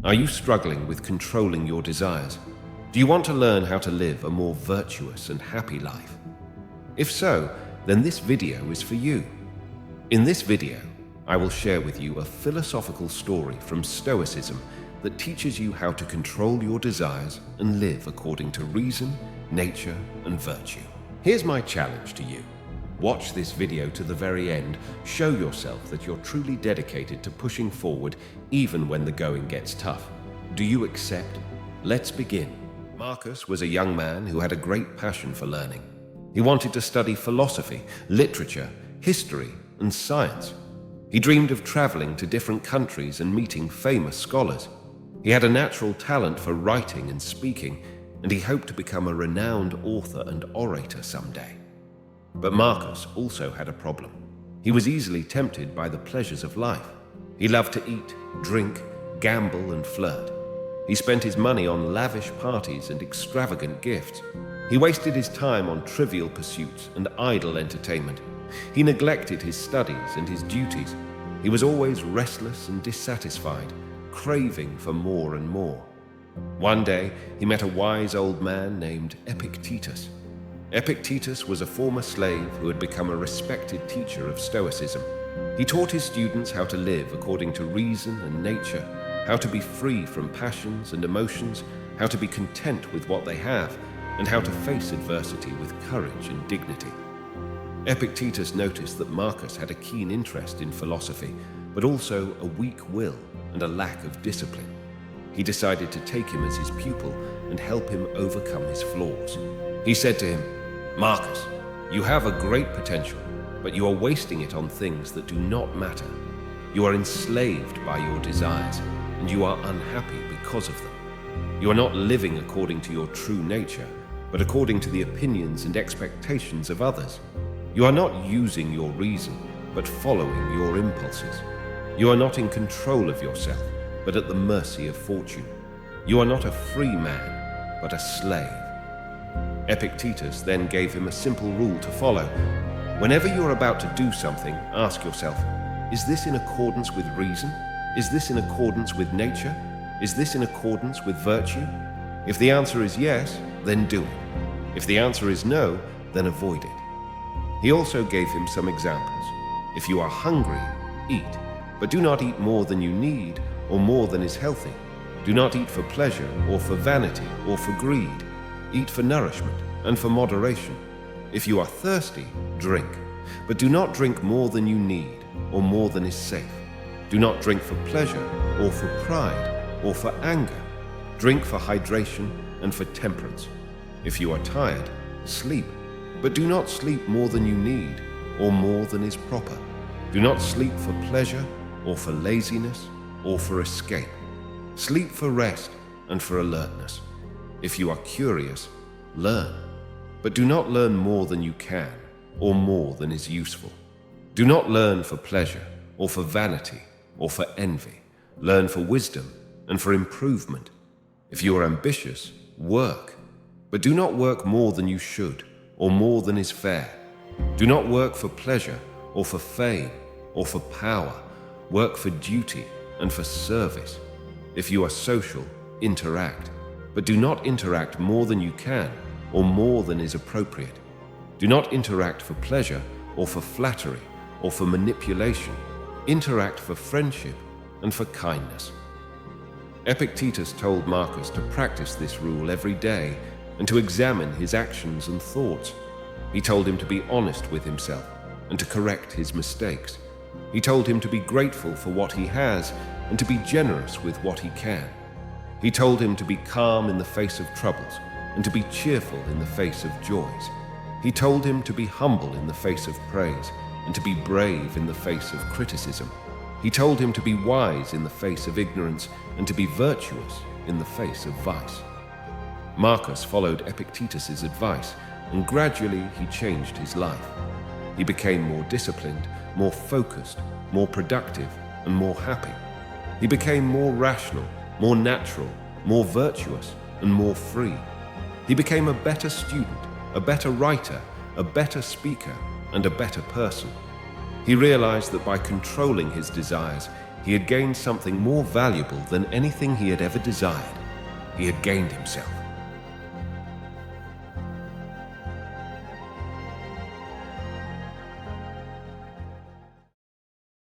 Are you struggling with controlling your desires? Do you want to learn how to live a more virtuous and happy life? If so, then this video is for you. In this video, I will share with you a philosophical story from Stoicism that teaches you how to control your desires and live according to reason, nature, and virtue. Here's my challenge to you. Watch this video to the very end. Show yourself that you're truly dedicated to pushing forward even when the going gets tough. Do you accept? Let's begin. Marcus was a young man who had a great passion for learning. He wanted to study philosophy, literature, history, and science. He dreamed of traveling to different countries and meeting famous scholars. He had a natural talent for writing and speaking, and he hoped to become a renowned author and orator someday. But Marcus also had a problem. He was easily tempted by the pleasures of life. He loved to eat, drink, gamble, and flirt. He spent his money on lavish parties and extravagant gifts. He wasted his time on trivial pursuits and idle entertainment. He neglected his studies and his duties. He was always restless and dissatisfied, craving for more and more. One day, he met a wise old man named Epictetus. Epictetus was a former slave who had become a respected teacher of Stoicism. He taught his students how to live according to reason and nature, how to be free from passions and emotions, how to be content with what they have, and how to face adversity with courage and dignity. Epictetus noticed that Marcus had a keen interest in philosophy, but also a weak will and a lack of discipline. He decided to take him as his pupil and help him overcome his flaws. He said to him, "Marcus, you have a great potential, but you are wasting it on things that do not matter. You are enslaved by your desires, and you are unhappy because of them. You are not living according to your true nature, but according to the opinions and expectations of others. You are not using your reason, but following your impulses. You are not in control of yourself, but at the mercy of fortune. You are not a free man, but a slave." Epictetus then gave him a simple rule to follow. Whenever you're about to do something, ask yourself, is this in accordance with reason? Is this in accordance with nature? Is this in accordance with virtue? If the answer is yes, then do it. If the answer is no, then avoid it. He also gave him some examples. If you are hungry, eat, but do not eat more than you need or more than is healthy. Do not eat for pleasure or for vanity or for greed. Eat for nourishment and for moderation. If you are thirsty, drink, but do not drink more than you need or more than is safe. Do not drink for pleasure or for pride or for anger. Drink for hydration and for temperance. If you are tired, sleep, but do not sleep more than you need or more than is proper. Do not sleep for pleasure or for laziness or for escape. Sleep for rest and for alertness. If you are curious, learn, but do not learn more than you can or more than is useful. Do not learn for pleasure or for vanity or for envy. Learn for wisdom and for improvement. If you are ambitious, work, but do not work more than you should or more than is fair. Do not work for pleasure or for fame or for power. Work for duty and for service. If you are social, interact, but do not interact more than you can or more than is appropriate. Do not interact for pleasure or for flattery or for manipulation. Interact for friendship and for kindness. Epictetus told Marcus to practice this rule every day and to examine his actions and thoughts. He told him to be honest with himself and to correct his mistakes. He told him to be grateful for what he has and to be generous with what he can. He told him to be calm in the face of troubles and to be cheerful in the face of joys. He told him to be humble in the face of praise and to be brave in the face of criticism. He told him to be wise in the face of ignorance and to be virtuous in the face of vice. Marcus followed Epictetus's advice, and gradually he changed his life. He became more disciplined, more focused, more productive, and more happy. He became more rational, more natural, more virtuous, and more free. He became a better student, a better writer, a better speaker, and a better person. He realized that by controlling his desires, He had gained something more valuable than anything he had ever desired. He had gained himself.